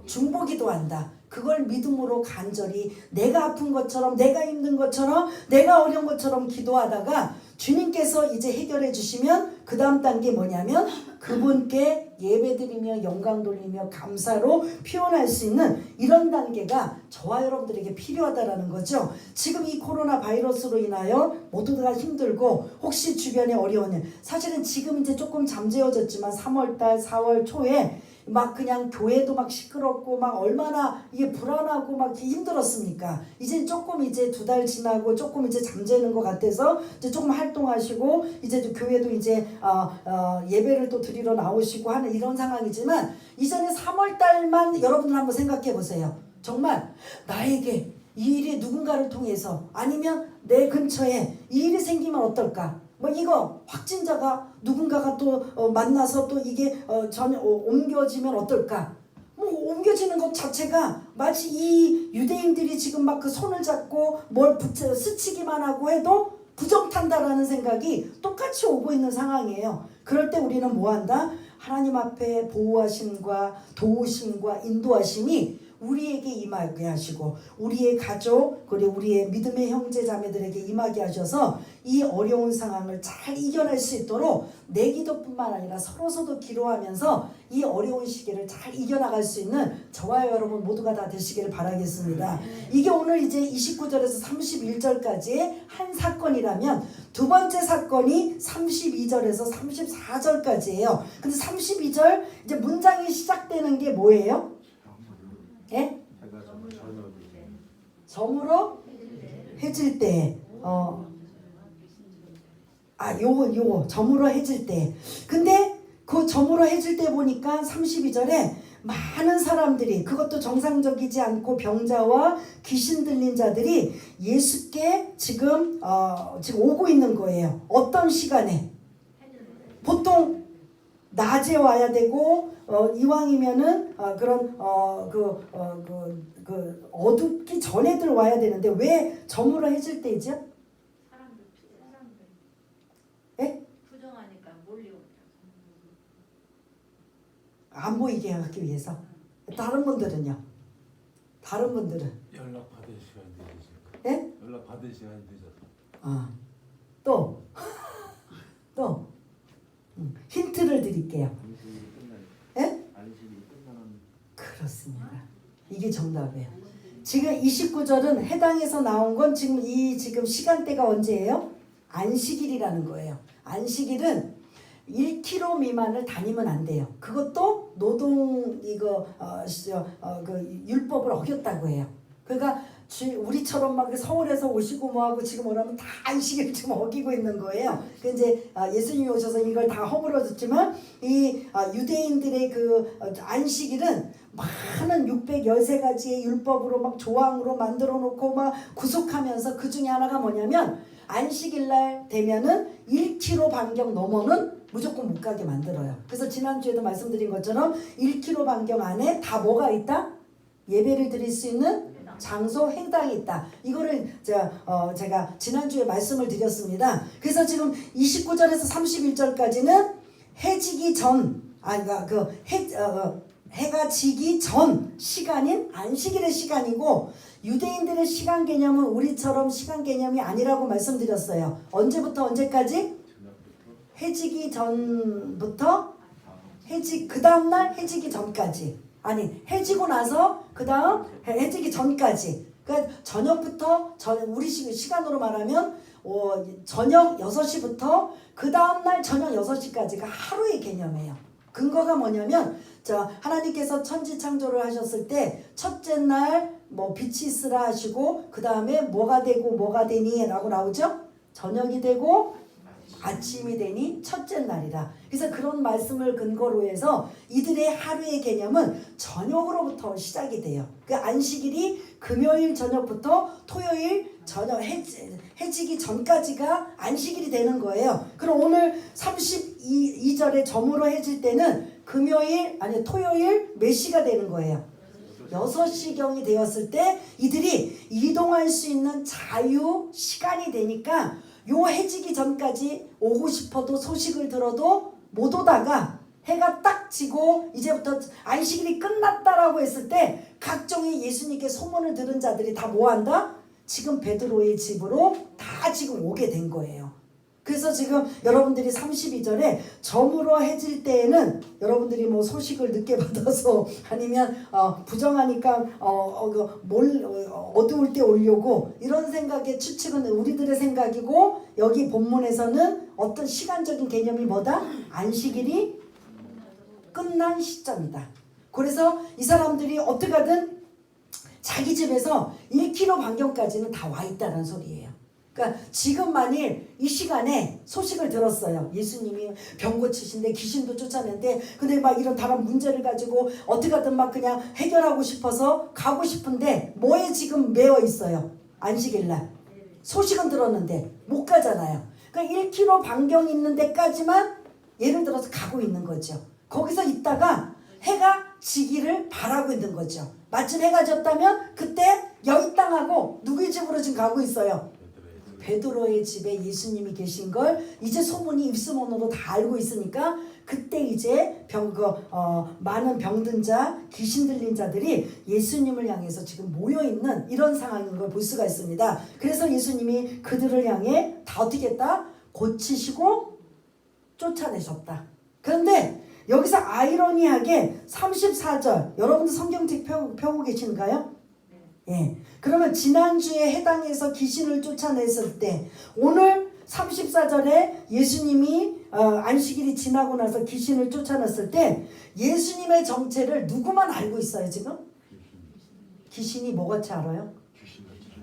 중보기도 한다. 그걸 믿음으로 간절히 내가 아픈 것처럼, 내가 힘든 것처럼, 내가 어려운 것처럼 기도하다가 주님께서 이제 해결해 주시면 그 다음 단계 뭐냐면 그분께 예배드리며 영광 돌리며 감사로 표현할 수 있는 이런 단계가 저와 여러분들에게 필요하다라는 거죠. 지금 이 코로나 바이러스로 인하여 모두가 힘들고 혹시 주변에 어려운 일, 사실은 지금 이제 조금 잠재워졌지만 3월달 4월 초에 막 그냥 교회도 막 시끄럽고 막 얼마나 이게 불안하고 막 힘들었습니까? 이제 조금 이제 2달 지나고 조금 이제 잠재는 것 같아서 이제 조금 활동하시고 이제 교회도 이제 예배를 또 드리러 나오시고 하는 이런 상황이지만, 이전에 3월 달만 여러분들 한번 생각해 보세요. 정말 나에게 이 일이 누군가를 통해서 아니면 내 근처에 이 일이 생기면 어떨까? 뭐 이거 확진자가 누군가가 또 만나서 또 이게 옮겨지면 어떨까? 뭐 옮겨지는 것 자체가 마치 이 유대인들이 지금 막 그 손을 잡고 뭘 스치기만 하고 해도 부정탄다라는 생각이 똑같이 오고 있는 상황이에요. 그럴 때 우리는 뭐 한다? 하나님 앞에 보호하심과 도우심과 인도하심이 우리에게 임하게 하시고 우리의 가족 그리고 우리의 믿음의 형제 자매들에게 임하게 하셔서 이 어려운 상황을 잘 이겨낼 수 있도록 내 기도뿐만 아니라 서로서로 기도하면서 이 어려운 시기를 잘 이겨나갈 수 있는 저와 여러분 모두가 다 되시기를 바라겠습니다. 이게 오늘 이제 29절에서 31절까지의 한 사건이라면 두 번째 사건이 32절에서 34절까지예요. 근데 32절 이제 문장이 시작되는 게 뭐예요? 예? 저물어 해질 때. 요거 저물어 해질 때. 근데 그 저물어 해질 때 보니까 32절에 많은 사람들이, 그것도 정상적이지 않고 병자와 귀신 들린 자들이 예수께 지금 오고 있는 거예요. 어떤 시간에? 보통 낮에 와야 되고 이왕이면은 그런 어둡기 전에들 와야 되는데 왜 저물어 해질 때이죠? 사람들 예? 부정하니까 몰려오죠. 안 보이게 하기 위해서. 다른 분들은요? 다른 분들은? 연락 받을 시간이 늦어서. 예? 연락 받을 시간이 늦어서. 또 힌트를 드릴게요. 예? 그렇습니다. 이게 정답이에요. 지금 29절은 해당에서 나온 건 지금 시간대가 언제예요? 안식일이라는 거예요. 안식일은 1km 미만을 다니면 안 돼요. 그것도 노동 그 율법을 어겼다고 해요. 그러니까 우리처럼 막 서울에서 오시고 뭐하고 지금 뭐라면 다 안식일을 지금 어기고 있는 거예요. 그 이제 예수님이 오셔서 이걸 다 허물어줬지만 이 유대인들의 그 안식일은 많은 613가지의 율법으로 막 조항으로 만들어 놓고 막 구속하면서 그 중에 하나가 뭐냐면 안식일 날 되면은 1km 반경 넘어는 무조건 못 가게 만들어요. 그래서 지난주에도 말씀드린 것처럼 1km 반경 안에 다 뭐가 있다? 예배를 드릴 수 있는 장소 행당이 있다. 이거를 제가 지난주에 말씀을 드렸습니다. 그래서 지금 29절에서 31절까지는 해지기 전, 해가 지기 전 시간인 안식일의 시간이고 유대인들의 시간 개념은 우리처럼 시간 개념이 아니라고 말씀드렸어요. 언제부터 언제까지? 해지기 전부터 그 다음날 해지기 전까지. 아니 해지고 나서 그 다음 해지기 전까지. 그러니까 저녁부터 우리 시간으로 말하면 저녁 6시부터 그 다음날 저녁 6시까지가 하루의 개념이에요. 근거가 뭐냐면 하나님께서 천지 창조를 하셨을 때 첫째 날 빛이 있으라 하시고 그 다음에 뭐가 되고 뭐가 되니 라고 나오죠. 저녁이 되고 아침이 되니 첫째 날이라. 그래서 그런 말씀을 근거로 해서 이들의 하루의 개념은 저녁으로부터 시작이 돼요. 그 안식일이 금요일 저녁부터 토요일 저녁 해지기 전까지가 안식일이 되는 거예요. 그럼 오늘 32절에 저물어 해질 때는 토요일 몇 시가 되는 거예요? 6시경이 되었을 때 이들이 이동할 수 있는 자유 시간이 되니까 요 해지기 전까지 오고 싶어도 소식을 들어도 못 오다가 해가 딱 지고 이제부터 안식일이 끝났다라고 했을 때 각종의 예수님께 소문을 들은 자들이 다 뭐한다? 지금 베드로의 집으로 다 지금 오게 된 거예요. 그래서 지금 여러분들이 32절에 저물어 해질 때에는 여러분들이 소식을 늦게 받아서 아니면 부정하니까 어두울 때 오려고 이런 생각의 추측은 우리들의 생각이고 여기 본문에서는 어떤 시간적인 개념이 뭐다? 안식일이 끝난 시점이다. 그래서 이 사람들이 어떻게든 자기 집에서 1km 반경까지는 다 와 있다는 소리예요. 그러니까 지금 만일 이 시간에 소식을 들었어요. 예수님이 병 고치신데 귀신도 쫓아낸데 근데 막 이런 다른 문제를 가지고 어떻게든 막 그냥 해결하고 싶어서 가고 싶은데 뭐에 지금 매여 있어요? 안식일날. 소식은 들었는데 못 가잖아요. 그러니까 1km 반경 있는 데까지만 예를 들어서 가고 있는 거죠. 거기서 있다가 해가 지기를 바라고 있는 거죠. 마침 해가 졌다면 그때 여기 땅하고 누구의 집으로 지금 가고 있어요? 베드로의 집에 예수님이 계신 걸 이제 소문이 입소문으로 다 알고 있으니까 그때 이제 많은 병든 자, 귀신 들린 자들이 예수님을 향해서 지금 모여있는 이런 상황인 걸 볼 수가 있습니다. 그래서 예수님이 그들을 향해 다 어떻게 했다? 고치시고 쫓아내셨다. 그런데 여기서 아이러니하게 34절 여러분들 성경책 펴고 계신가요? 예. 그러면 지난주에 해당해서 귀신을 쫓아냈을 때 오늘 34절에 예수님이 안식일이 지나고 나서 귀신을 쫓아냈을 때 예수님의 정체를 누구만 알고 있어요 지금? 귀신이 뭐같이 알아요?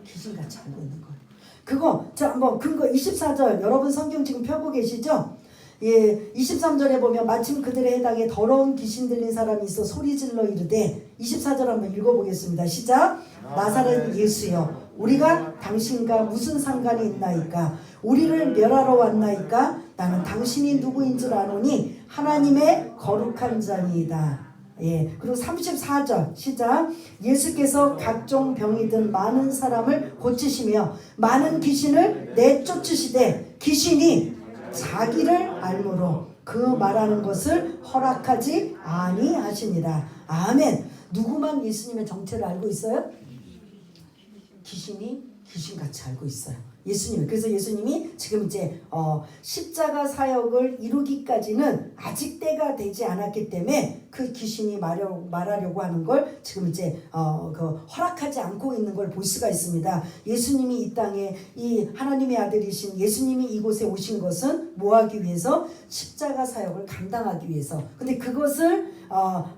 귀신같이 알고 있는 거예요. 그거 한번 근거 24절 여러분 성경 지금 펴고 계시죠? 예, 23절에 보면 마침 그들의 해당에 더러운 귀신 들린 사람이 있어 소리질러 이르되 24절 한번 읽어보겠습니다. 시작. 나사렛 예수여 우리가 당신과 무슨 상관이 있나이까 우리를 멸하러 왔나이까 나는 당신이 누구인 줄 아노니 하나님의 거룩한 자니이다. 예, 그리고 34절 시작. 예수께서 각종 병이 든 많은 사람을 고치시며 많은 귀신을 내쫓으시되 귀신이 자기를 알므로 그 말하는 것을 허락하지 아니하시니라. 아멘. 누구만 예수님의 정체를 알고 있어요? 귀신이 귀신같이 알고 있어요. 예수님. 그래서 예수님이 지금 이제 십자가 사역을 이루기까지는 아직 때가 되지 않았기 때문에 그 귀신이 말하려고 하는 걸 지금 이제 허락하지 않고 있는 걸 볼 수가 있습니다. 예수님이 이 땅에 이 하나님의 아들이신 예수님이 이곳에 오신 것은 뭐 하기 위해서? 십자가 사역을 감당하기 위해서. 근데 그것을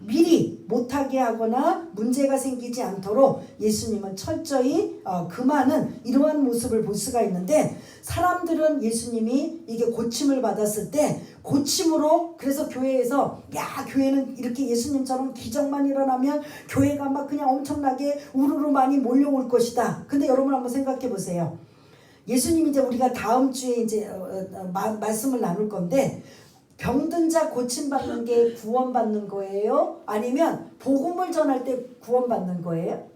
미리 못하게 하거나 문제가 생기지 않도록 예수님은 철저히 금하는 이러한 모습을 볼 수가 있는데, 사람들은 예수님이 이게 고침을 받았을 때 고침으로, 그래서 교회에서 야, 교회는 이렇게 예수님처럼 기적만 일어나면 교회가 막 그냥 엄청나게 우르르 많이 몰려올 것이다. 근데 여러분 한번 생각해 보세요. 예수님이 이제 우리가 다음 주에 이제 말씀을 나눌 건데, 병든 자 고침받는 게 구원받는 거예요? 아니면 복음을 전할 때 구원받는 거예요?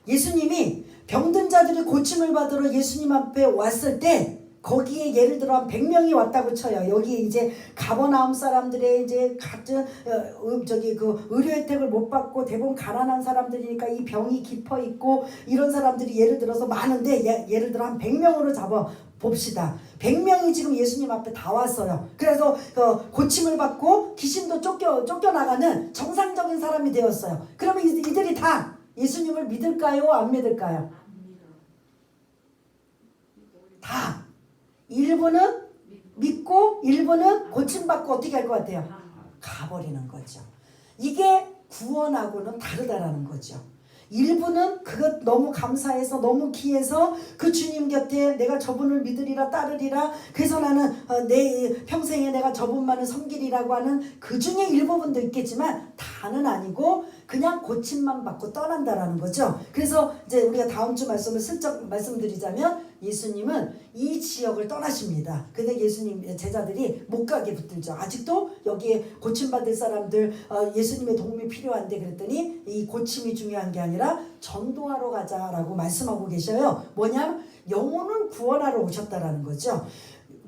예수님이 병든 자들이 고침을 받으러 예수님 앞에 왔을 때 거기에 예를 들어 한 100명이 왔다고 쳐요. 여기 이제 가버나움 사람들의 이제 같은 그 의료 혜택을 못 받고 대부분 가난한 사람들이니까 이 병이 깊어 있고 이런 사람들이 예를 들어서 많은데 예를 들어 한 100명으로 잡아 봅시다. 100명이 지금 예수님 앞에 다 왔어요. 그래서 고침을 받고 귀신도 쫓겨나가는 정상적인 사람이 되었어요. 그러면 이들이 다 예수님을 믿을까요? 안 믿을까요? 다. 일부는 믿고 일부는 고침받고 어떻게 할 것 같아요? 가버리는 거죠. 이게 구원하고는 다르다라는 거죠. 일부는 그것 너무 감사해서 너무 기해서 그 주님 곁에 내가 저분을 믿으리라 따르리라, 그래서 나는 내 평생에 내가 저분만을 섬기리라고 하는 그 중에 일부분도 있겠지만 다는 아니고 그냥 고침만 받고 떠난다라는 거죠. 그래서 이제 우리가 다음 주 말씀을 슬쩍 말씀드리자면 예수님은 이 지역을 떠나십니다. 근데 예수님 제자들이 못 가게 붙들죠. 아직도 여기에 고침받을 사람들 예수님의 도움이 필요한데, 그랬더니 이 고침이 중요한 게 아니라 전도하러 가자라고 말씀하고 계셔요. 뭐냐? 영혼을 구원하러 오셨다라는 거죠.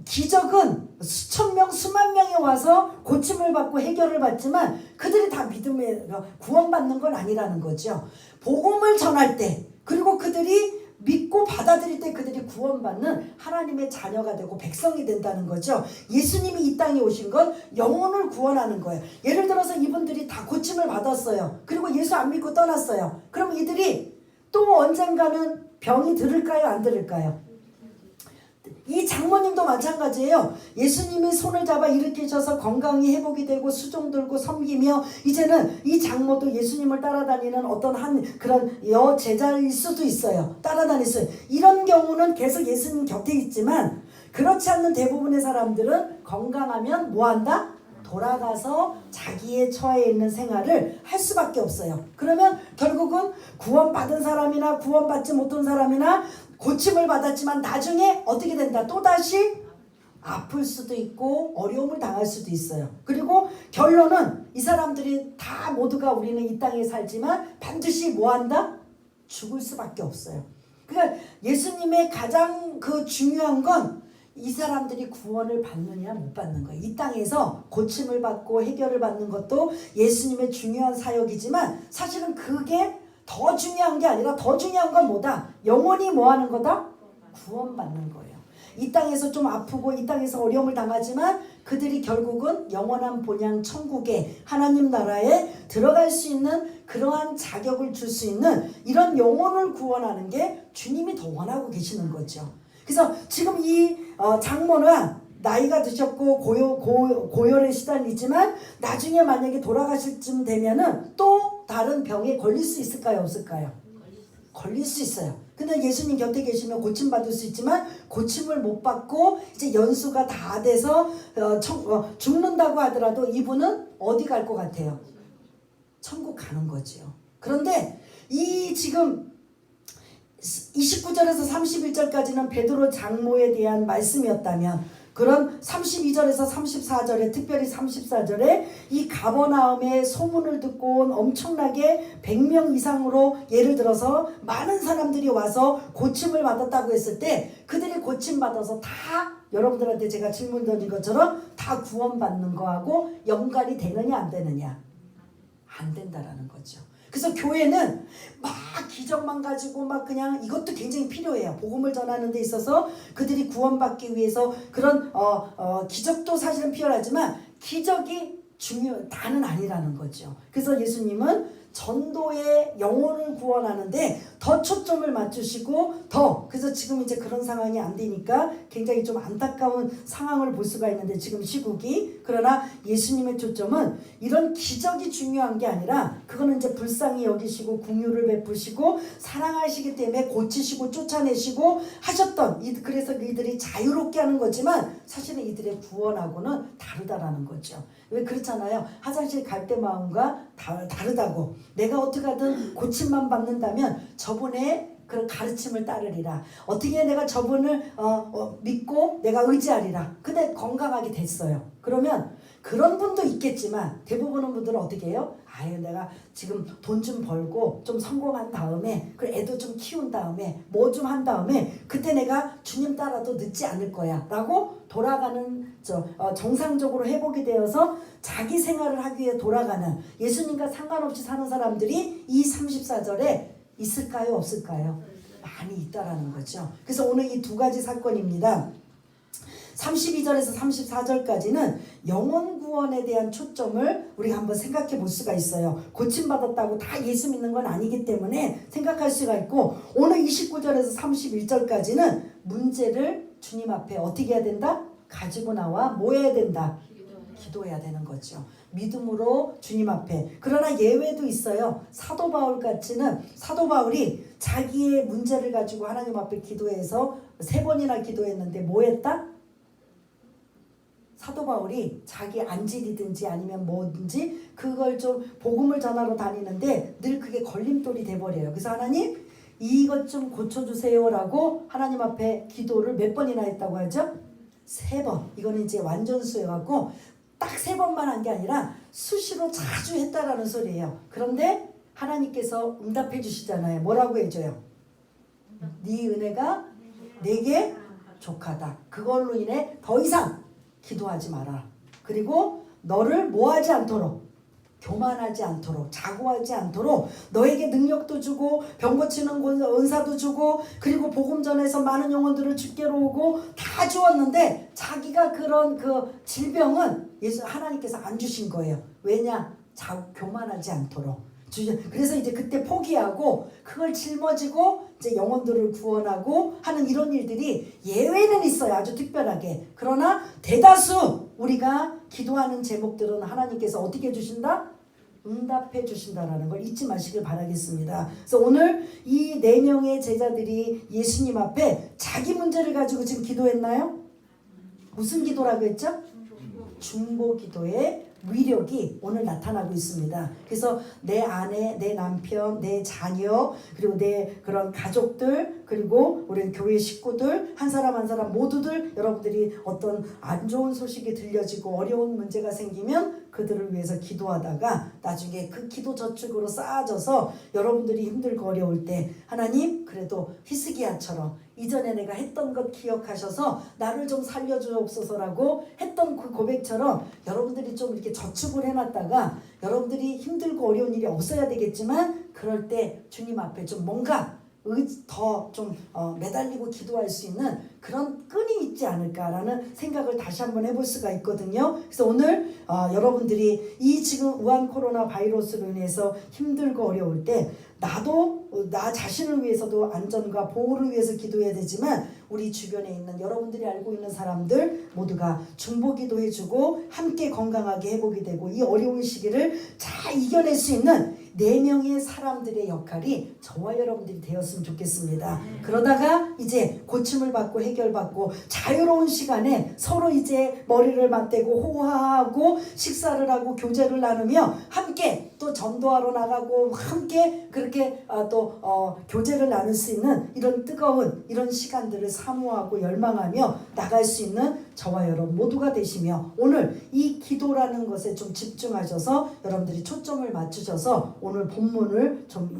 기적은 수천 명, 수만 명이 와서 고침을 받고 해결을 받지만 그들이 다 믿음에 구원받는 건 아니라는 거죠. 복음을 전할 때, 그리고 그들이 믿고 받아들일 때 그들이 구원받는 하나님의 자녀가 되고 백성이 된다는 거죠. 예수님이 이 땅에 오신 건 영혼을 구원하는 거예요. 예를 들어서 이분들이 다 고침을 받았어요. 그리고 예수 안 믿고 떠났어요. 그럼 이들이 또 언젠가는 병이 들을까요? 안 들을까요? 이 장모님도 마찬가지예요. 예수님이 손을 잡아 일으키셔서 건강이 회복이 되고 수종 들고 섬기며, 이제는 이 장모도 예수님을 따라다니는 어떤 한 그런 여제자일 수도 있어요. 따라다녔어요. 이런 경우는 계속 예수님 곁에 있지만, 그렇지 않는 대부분의 사람들은 건강하면 뭐한다? 돌아가서 자기의 처해 있는 생활을 할 수밖에 없어요. 그러면 결국은 구원받은 사람이나 구원받지 못한 사람이나 고침을 받았지만 나중에 어떻게 된다? 또다시 아플 수도 있고 어려움을 당할 수도 있어요. 그리고 결론은 이 사람들이 다 모두가 우리는 이 땅에 살지만 반드시 뭐한다? 죽을 수밖에 없어요. 그러니까 예수님의 가장 그 중요한 건 이 사람들이 구원을 받느냐 못 받는 거예요. 이 땅에서 고침을 받고 해결을 받는 것도 예수님의 중요한 사역이지만 사실은 그게 더 중요한 게 아니라, 더 중요한 건 뭐다? 영혼이 뭐 하는 거다? 구원받는 거예요. 이 땅에서 좀 아프고 이 땅에서 어려움을 당하지만 그들이 결국은 영원한 본향 천국에 하나님 나라에 들어갈 수 있는 그러한 자격을 줄 수 있는 이런 영혼을 구원하는 게 주님이 더 원하고 계시는 거죠. 그래서 지금 이 장모는 나이가 드셨고 고열에 시달리지만 나중에 만약에 돌아가실 쯤 되면은 또 다른 병에 걸릴 수 있을까요? 없을까요? 걸릴 수 있어요. 근데 예수님 곁에 계시면 고침받을 수 있지만 고침을 못 받고 이제 연수가 다 돼서 죽는다고 하더라도 이분은 어디 갈 것 같아요? 천국 가는 거죠. 그런데 이 지금 29절에서 31절까지는 베드로 장모에 대한 말씀이었다면, 그런 32절에서 34절에, 특별히 34절에 이 가버나움의 소문을 듣고 온 엄청나게 100명 이상으로, 예를 들어서 많은 사람들이 와서 고침을 받았다고 했을 때 그들이 고침받아서 다 여러분들한테 제가 질문 던진 것처럼 다 구원받는 거하고 연관이 되느냐 안 되느냐? 안 된다라는 거죠. 그래서 교회는 막 기적만 가지고 막 그냥 이것도 굉장히 필요해요. 복음을 전하는 데 있어서 그들이 구원받기 위해서 그런 기적도 사실은 필요하지만 기적이 다는 아니라는 거죠. 그래서 예수님은 전도의 영혼을 구원하는데 더 초점을 맞추시고 그래서 지금 이제 그런 상황이 안 되니까 굉장히 좀 안타까운 상황을 볼 수가 있는데 지금 시국이, 그러나 예수님의 초점은 이런 기적이 중요한 게 아니라 그거는 이제 불쌍히 여기시고 긍휼을 베푸시고 사랑하시기 때문에 고치시고 쫓아내시고 하셨던, 그래서 이들이 자유롭게 하는 거지만 사실은 이들의 구원하고는 다르다라는 거죠. 왜 그렇잖아요. 화장실 갈 때 마음과 다르다고. 내가 어떻게 하든 고침만 받는다면 저분의 그런 가르침을 따르리라. 어떻게 내가 저분을 믿고 내가 의지하리라. 근데 건강하게 됐어요. 그러면 그런 분도 있겠지만 대부분의 분들은 어떻게 해요? 아유, 내가 지금 돈 좀 벌고 좀 성공한 다음에 그 애도 좀 키운 다음에 뭐 좀 한 다음에 그때 내가 주님 따라도 늦지 않을 거야 라고 돌아가는 정상적으로 회복이 되어서 자기 생활을 하기 위해 돌아가는, 예수님과 상관없이 사는 사람들이 이 34절에 있을까요? 없을까요? 많이 있다라는 거죠. 그래서 오늘 이 두 가지 사건입니다. 32절에서 34절까지는 영혼 구원에 대한 초점을 우리가 한번 생각해 볼 수가 있어요. 고침받았다고 다 예수 믿는 건 아니기 때문에 생각할 수가 있고, 오늘 29절에서 31절까지는 문제를 주님 앞에 어떻게 해야 된다? 가지고 나와 뭐 해야 된다? 기도해야 되는 거죠. 믿음으로 주님 앞에. 그러나 예외도 있어요. 사도 바울 같이는, 사도 바울이 자기의 문제를 가지고 하나님 앞에 기도해서 3번이나 기도했는데 뭐 했다? 사도 바울이 자기 안질이든지 아니면 뭐든지 그걸 좀 복음을 전하러 다니는데 늘 그게 걸림돌이 돼버려요. 그래서 하나님 이것 좀 고쳐주세요라고 하나님 앞에 기도를 몇 번이나 했다고 하죠? 3번. 이거는 이제 완전수해갖고 딱 3번만 한 게 아니라 수시로 자주 했다라는 소리예요. 그런데 하나님께서 응답해 주시잖아요. 뭐라고 해줘요? 네 은혜가 내게 족하다. 그걸로 인해 더 이상 기도하지 마라. 그리고 너를 뭐하지 않도록, 교만하지 않도록, 자고하지 않도록 너에게 능력도 주고 병 고치는 은사도 주고 그리고 복음 전에서 많은 영혼들을 주께로 오고 다 주었는데 자기가 그런 그 질병은 예수 하나님께서 안 주신 거예요. 왜냐? 교만하지 않도록. 그래서 이제 그때 포기하고 그걸 짊어지고 이제 영혼들을 구원하고 하는 이런 일들이 예외는 있어요. 아주 특별하게. 그러나 대다수 우리가 기도하는 제목들은 하나님께서 어떻게 해주신다? 응답해 주신다라는 걸 잊지 마시길 바라겠습니다. 그래서 오늘 이 4명의 제자들이 예수님 앞에 자기 문제를 가지고 지금 기도했나요? 무슨 기도라고 했죠? 중보 기도의 위력이 오늘 나타나고 있습니다. 그래서 내 아내, 내 남편, 내 자녀, 그리고 내 그런 가족들, 그리고 우리 교회 식구들 한 사람 한 사람 모두들 여러분들이 어떤 안 좋은 소식이 들려지고 어려운 문제가 생기면 그들을 위해서 기도하다가 나중에 그 기도 저축으로 쌓아져서 여러분들이 힘들고 어려울 때 하나님 그래도 히스기야처럼 이전에 내가 했던 것 기억하셔서 나를 좀 살려주옵소서라고 했던 그 고백처럼 여러분들이 좀 이렇게 저축을 해놨다가 여러분들이 힘들고 어려운 일이 없어야 되겠지만 그럴 때 주님 앞에 좀 뭔가 더 좀 매달리고 기도할 수 있는 그런 끈이 있지 않을까라는 생각을 다시 한번 해볼 수가 있거든요. 그래서 오늘 여러분들이 이 지금 우한 코로나 바이러스로 인해서 힘들고 어려울 때 나도 나 자신을 위해서도 안전과 보호를 위해서 기도해야 되지만 우리 주변에 있는 여러분들이 알고 있는 사람들 모두가 중보 기도해주고 함께 건강하게 회복이 되고 이 어려운 시기를 잘 이겨낼 수 있는 4명의 사람들의 역할이 저와 여러분들이 되었으면 좋겠습니다. 그러다가 이제 고침을 받고 해결받고 자유로운 시간에 서로 이제 머리를 맞대고 호화하고 식사를 하고 교제를 나누며 함께 또 전도하러 나가고 함께 그렇게 교제를 나눌 수 있는 이런 뜨거운 이런 시간들을 사모하고 열망하며 나갈 수 있는 저와 여러분 모두가 되시며 오늘 이 기도라는 것에 좀 집중하셔서 여러분들이 초점을 맞추셔서 오늘 본문을 좀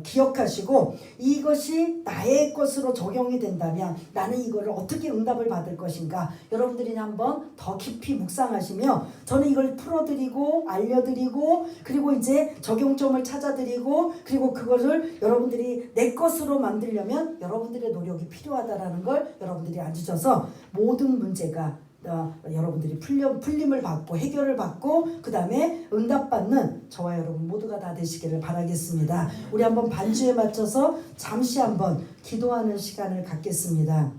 기억하시고 이것이 나의 것으로 적용이 된다면 나는 이거를 어떻게 응답을 받을 것인가 여러분들이 한번 더 깊이 묵상하시며 저는 이걸 풀어드리고 알려드리고 드리고 그리고 이제 적용점을 찾아드리고 그리고 그것을 여러분들이 내 것으로 만들려면 여러분들의 노력이 필요하다라는 걸 여러분들이 아주셔서 모든 문제가 여러분들이 풀림을 받고 해결을 받고 그 다음에 응답받는 저와 여러분 모두가 다 되시기를 바라겠습니다. 우리 한번 반주에 맞춰서 잠시 한번 기도하는 시간을 갖겠습니다.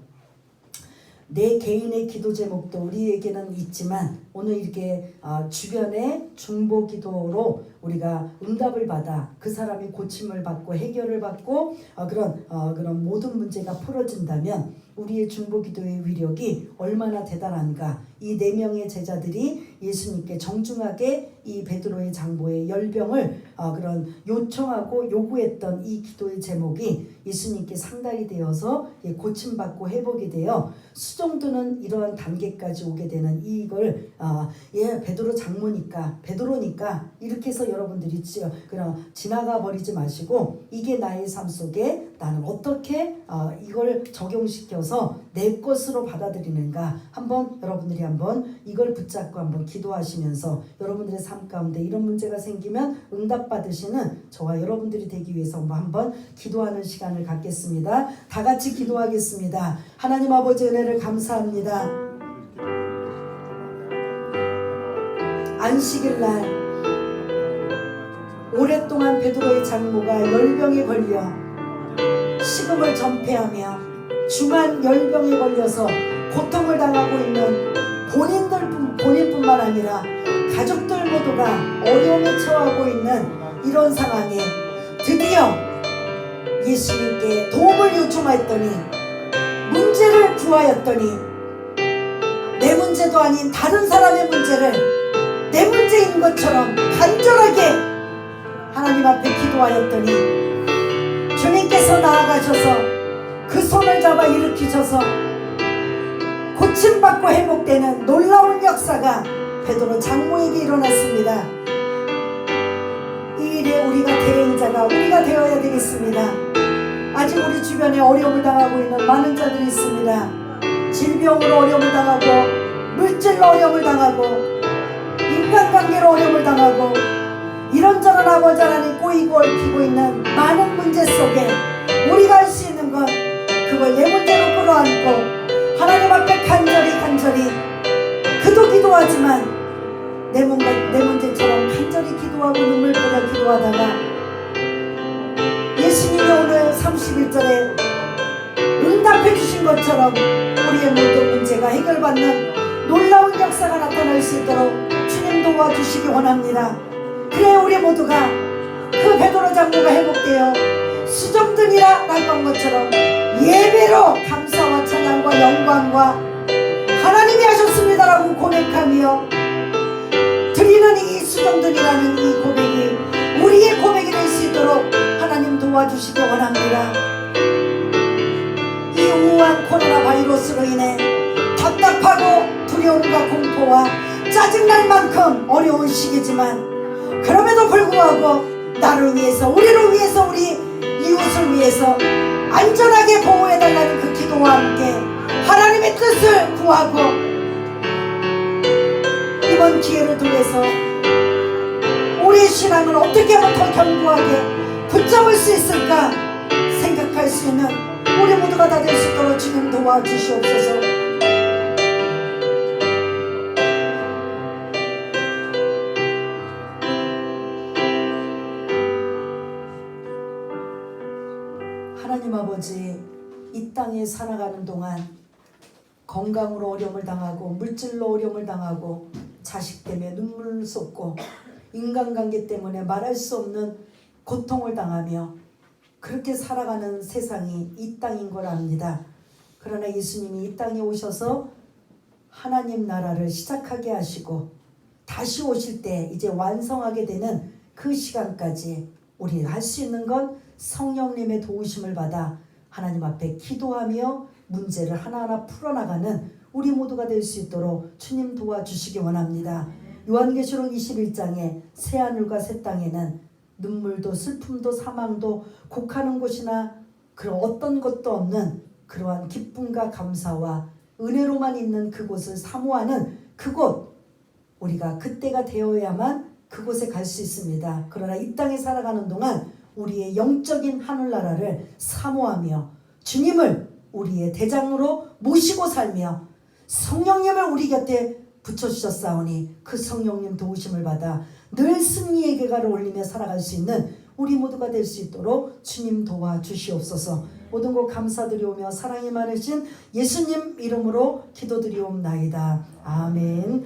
내 개인의 기도 제목도 우리에게는 있지만 오늘 이렇게 주변의 중보 기도로 우리가 응답을 받아 그 사람이 고침을 받고 해결을 받고 그런 모든 문제가 풀어진다면 우리의 중보 기도의 위력이 얼마나 대단한가. 이 4명의 제자들이 예수님께 정중하게 이 베드로의 장보의 열병을 그런 요청하고 요구했던 이 기도의 제목이 예수님께 상달이 되어서 고침받고 회복이 되어 수종드는 이러한 단계까지 오게 되는 이걸 베드로 장모니까 베드로니까 이렇게 해서 여러분들이 그냥 지나가 버리지 마시고 이게 나의 삶 속에 나는 어떻게 이걸 적용시켜서 내 것으로 받아들이는가 한번 여러분들이 한번 이걸 붙잡고 한번 기도하시면서 여러분들의 삶 가운데 이런 문제가 생기면 응답 받으시는 저와 여러분들이 되기 위해서 한번 기도하는 시간을 갖겠습니다. 다 같이 기도하겠습니다. 하나님 아버지 은혜를 감사합니다. 안식일날 오랫동안 베드로의 장모가 열병에 걸려 식음을 전폐하며 중한 열병에 걸려서 고통을 당하고 있는 본인뿐만 아니라 가족들 모두가 어려움에 처하고 있는 이런 상황에 드디어 예수님께 도움을 요청했더니 문제를 구하였더니 내 문제도 아닌 다른 사람의 문제를 내 문제인 것처럼 간절하게 하나님 앞에 기도하였더니 주님께서 나아가셔서 그 손을 잡아 일으키셔서 고침받고 회복되는 놀라운 역사가 베드로 장모에게 일어났습니다. 이 일에 우리가 대행자가 우리가 되어야 되겠습니다. 아직 우리 주변에 어려움을 당하고 있는 많은 자들이 있습니다. 질병으로 어려움을 당하고 물질로 어려움을 당하고 인간관계로 어려움을 당하고 이런저런 아버지 하나님 꼬이고 얽히고 있는 많은 문제 속에 우리가 할 수 있는 건 그걸 내 문제로 끌어안고 하나님 앞에 간절히 그도 기도하지만 내 문제처럼 간절히 기도하고 눈물 뿌려 기도하다가 예수님이 오늘 31절에 응답해 주신 것처럼 우리의 모든 문제가 해결받는 놀라운 역사가 나타날 수 있도록 주님 도와주시기 원합니다. 그래 우리 모두가 그 베드로 장모가 회복되어 수정들이라 말한 것처럼 예배로 감사와 찬양과 영광과 하나님이 하셨습니다라고 고백하며 드리는 이 수정들이라는 이 고백이 우리의 고백이 될 수 있도록 하나님 도와주시기 원합니다. 이 우한 코로나 바이러스로 인해 답답하고 두려움과 공포와 짜증날 만큼 어려운 시기지만 그럼에도 불구하고 나를 위해서 우리를 위해서 우리 이웃을 위해서 안전하게 보호해달라는 그 기도와 함께 하나님의 뜻을 구하고 이번 기회를 통해서 우리의 신앙을 어떻게 하면 더 견고하게 붙잡을 수 있을까 생각할 수 있는 우리 모두가 다 될 수 있도록 주님 도와주시옵소서. 하나님 아버지, 이 땅에 살아가는 동안 건강으로 어려움을 당하고 물질로 어려움을 당하고 자식 때문에 눈물을 쏟고 인간관계 때문에 말할 수 없는 고통을 당하며 그렇게 살아가는 세상이 이 땅인 걸 압니다. 그러나 예수님이 이 땅에 오셔서 하나님 나라를 시작하게 하시고 다시 오실 때 이제 완성하게 되는 그 시간까지 우리 할 수 있는 건 성령님의 도우심을 받아 하나님 앞에 기도하며 문제를 하나하나 풀어나가는 우리 모두가 될 수 있도록 주님 도와주시기 원합니다. 요한계시록 21장에 새하늘과 새 땅에는 눈물도 슬픔도 사망도 곡하는 곳이나 그런 어떤 것도 없는 그러한 기쁨과 감사와 은혜로만 있는 그곳을 사모하는 그곳, 우리가 그때가 되어야만 그곳에 갈 수 있습니다. 그러나 이 땅에 살아가는 동안 우리의 영적인 하늘나라를 사모하며 주님을 우리의 대장으로 모시고 살며 성령님을 우리 곁에 붙여주셨사오니 그 성령님 도우심을 받아 늘 승리의 계가를 올리며 살아갈 수 있는 우리 모두가 될 수 있도록 주님 도와주시옵소서. 모든 것 감사드리오며 사랑이 많으신 예수님 이름으로 기도드리옵나이다. 아멘.